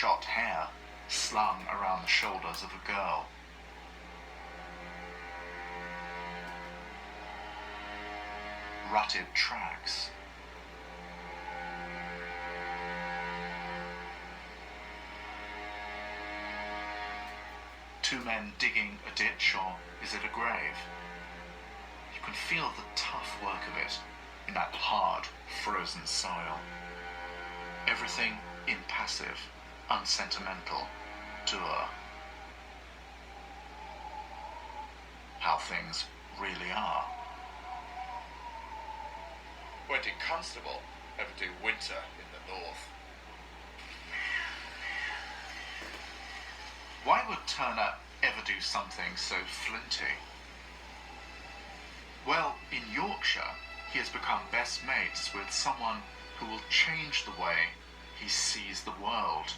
bloodshot hair slung around the shoulders of a girl. Rutted tracks. Two men digging a ditch, or is it a grave? You can feel the tough work of it in that hard, frozen soil. Everything impassive, unsentimental, dour. How things really are. When did Constable ever do winter in the north? Why would Turner ever do something so flinty? Well, in Yorkshire, he has become best mates with someone who will change the way he sees the world.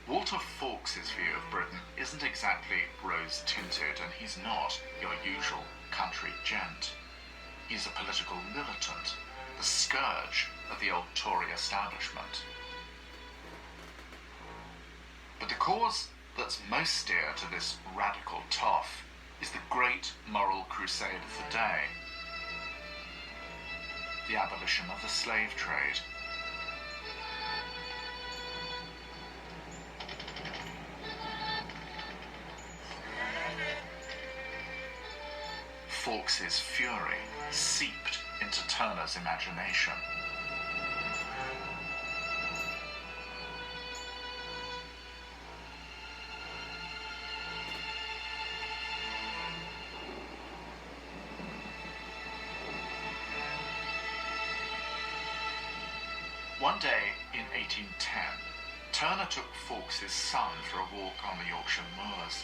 Walter Fawkes' view of Britain isn't exactly rose-tinted, and he's not your usual country gent. He's a political militant, the scourge of the old Tory establishment. But the cause that's most dear to this radical toff is the great moral crusade of the day. The abolition of the slave trade. Fawkes' fury seeped into Turner's imagination. One day in 1810, Turner took Fawkes' son for a walk on the Yorkshire moors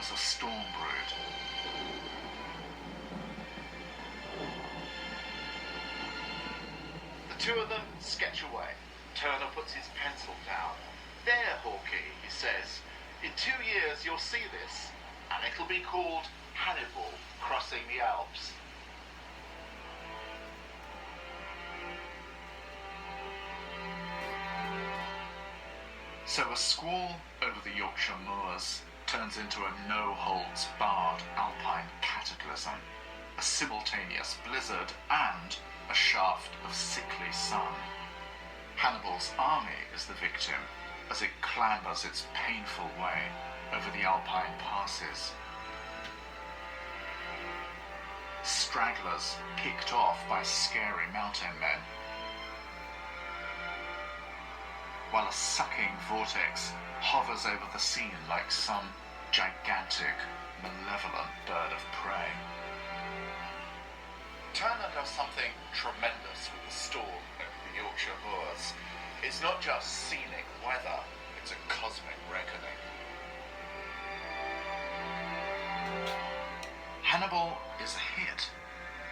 as a storm brewed. The two of them sketch away. Turner puts his pencil down. "There, Hawkeye," he says. "In 2 years you'll see this, and it'll be called Hannibal Crossing the Alps." So a squall over the Yorkshire moors turns into a no-holds-barred alpine cataclysm, a simultaneous blizzard and a shaft of sickly sun. Hannibal's army is the victim as it clambers its painful way over the alpine passes. Stragglers picked off by scary mountain men, while a sucking vortex hovers over the scene like some gigantic, malevolent bird of prey. Turner does something tremendous with the storm over the Yorkshire moors. It's not just scenic weather, it's a cosmic reckoning. Hannibal is a hit.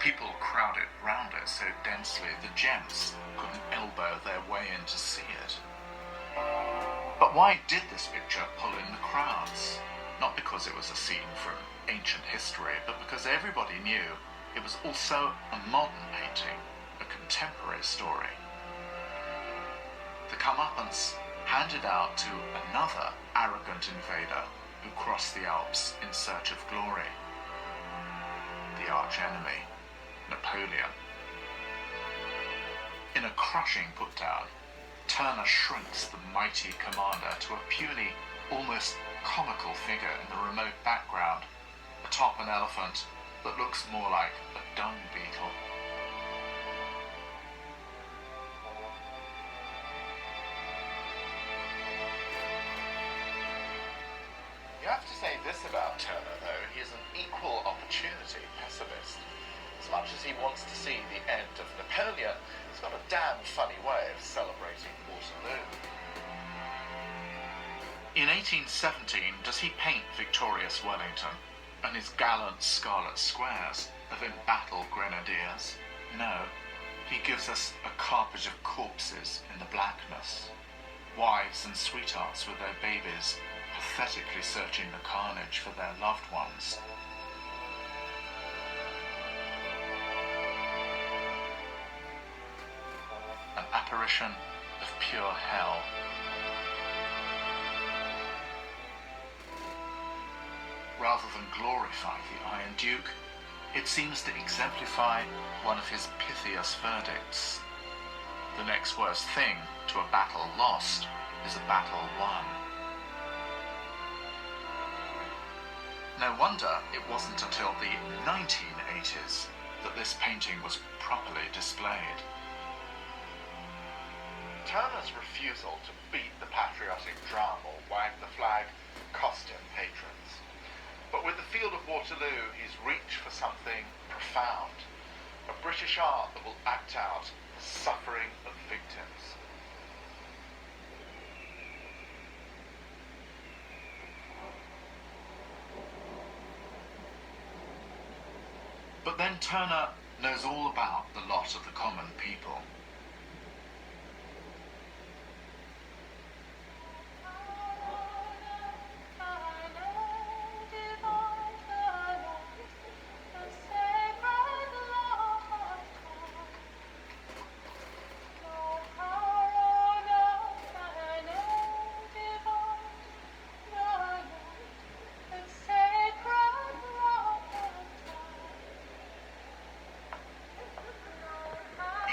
People crowded round it so densely the gents couldn't elbow their way in to see it. But why did this picture pull in the crowds? Not because it was a scene from ancient history, but because everybody knew it was also a modern painting, a contemporary story. The comeuppance handed out to another arrogant invader who crossed the Alps in search of glory. The arch-enemy, Napoleon. In a crushing put-down, Turner shrinks the mighty commander to a puny, almost comical figure in the remote background, atop an elephant that looks more like a dung beetle. You have to say this about Turner, though. He is an equal opportunity pessimist. As much as he wants to see the end of Napoleon, he's got a damn funny way of celebrating Waterloo. In 1817, does he paint victorious Wellington and his gallant scarlet squares of embattled grenadiers? No, he gives us a carpet of corpses in the blackness, wives and sweethearts with their babies pathetically searching the carnage for their loved ones. An apparition of pure hell. rather than glorify the Iron Duke, it seems to exemplify one of his pithiest verdicts. The next worst thing to a battle lost is a battle won. No wonder it wasn't until the 1980s that this painting was properly displayed. Turner's refusal to beat the patriotic drum or wag the flag cost him patrons. But with the Field of Waterloo, he's reached for something profound, a British art that will act out the suffering of victims. But then Turner knows all about the lot of the common people.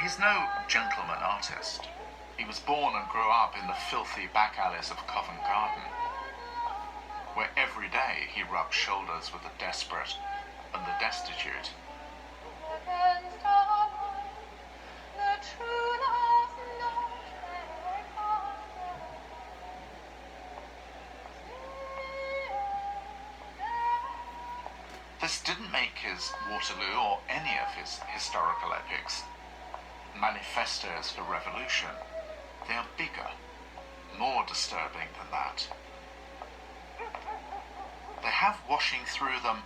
He's no gentleman artist. He was born and grew up in the filthy back alleys of Covent Garden, where every day he rubbed shoulders with the desperate and the destitute. This didn't make his Waterloo or any of his historical epics manifestos for revolution. They are bigger, more disturbing than that. They have washing through them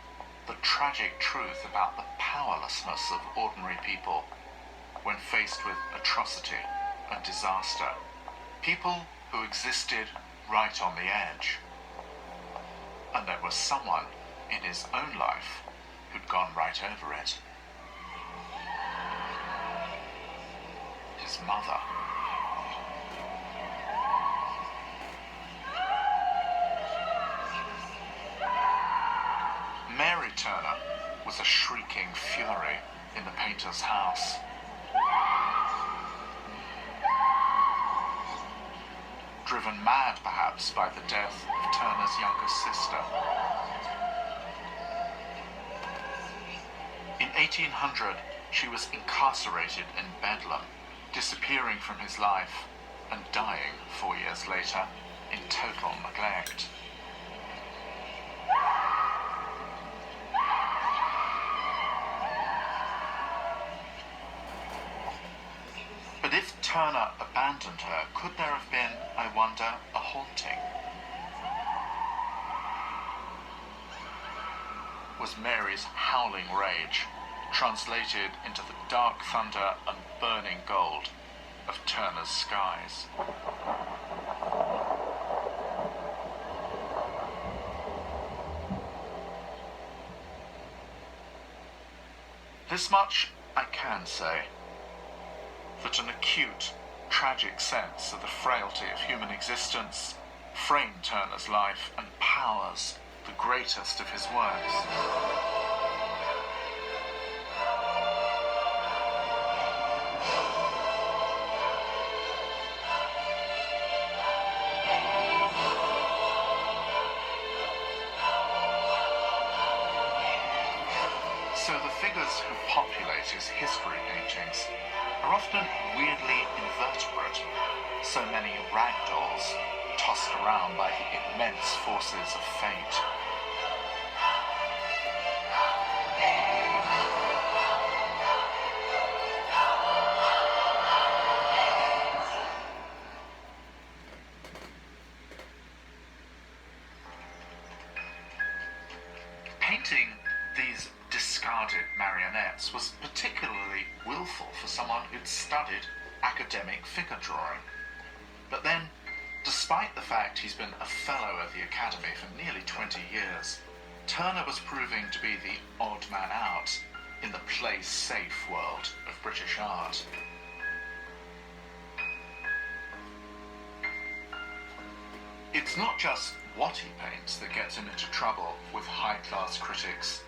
the tragic truth about the powerlessness of ordinary people when faced with atrocity and disaster. People who existed right on the edge. And there was someone in his own life who'd gone right over it. His mother. Mary Turner was a shrieking fury in the painter's house. Driven mad, perhaps, by the death of Turner's younger sister. In 1800, she was incarcerated in Bedlam, disappearing from his life and dying 4 years later in total neglect. But if Turner abandoned her, could there have been, I wonder, a haunting? Was Mary's howling rage translated into the dark thunder and burning gold of Turner's skies? This much I can say, that an acute, tragic sense of the frailty of human existence framed Turner's life and powers the greatest of his works. So the figures who populate his history paintings are often weirdly invertebrate, so many ragdolls tossed around by the immense forces of fate. Painting these discarded marionettes was particularly willful for someone who'd studied academic figure drawing. But then, despite the fact he's been a fellow of the Academy for nearly 20 years, Turner was proving to be the odd man out in the play-safe world of British art. It's not just what he paints that gets him into trouble with high-class critics.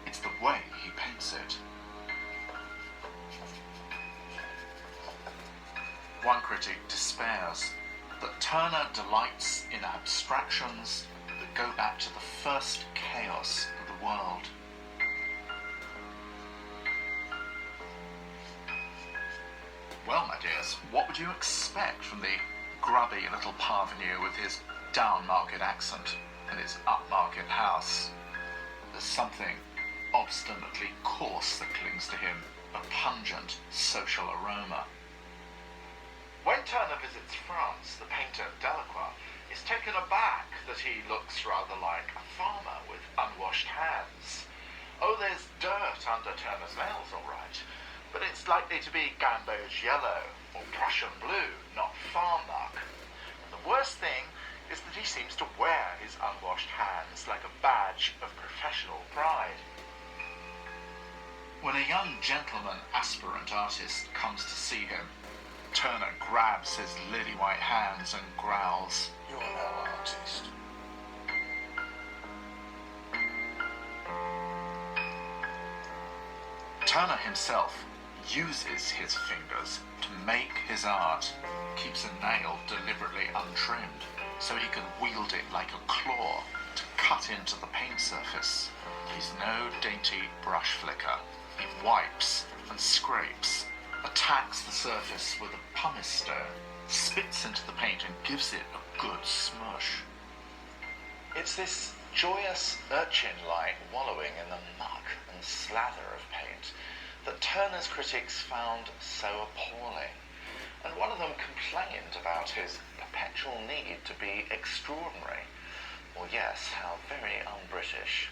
It's the way he paints it. One critic despairs that Turner delights in abstractions that go back to the first chaos of the world. Well, my dears, what would you expect from the grubby little parvenu with his down-market accent and his upmarket house? There's something obstinately coarse that clings to him, a pungent social aroma. When Turner visits France, the painter Delacroix is taken aback that he looks rather like a farmer with unwashed hands. Oh, there's dirt under Turner's nails, all right, but it's likely to be gamboge yellow or Prussian blue, not farm muck. And the worst thing is that he seems to wear his unwashed hands like a badge of professional pride. When a young gentleman aspirant artist comes to see him, Turner grabs his lily-white hands and growls, "You're no artist." Turner himself uses his fingers to make his art, keeps a nail deliberately untrimmed so he can wield it like a claw to cut into the paint surface. He's no dainty brush flicker. He wipes and scrapes, attacks the surface with a pumice stone, spits into the paint and gives it a good smush. It's this joyous urchin-like wallowing in the muck and slather of paint that Turner's critics found so appalling, and one of them complained about his perpetual need to be extraordinary. Well, yes, how very un-British.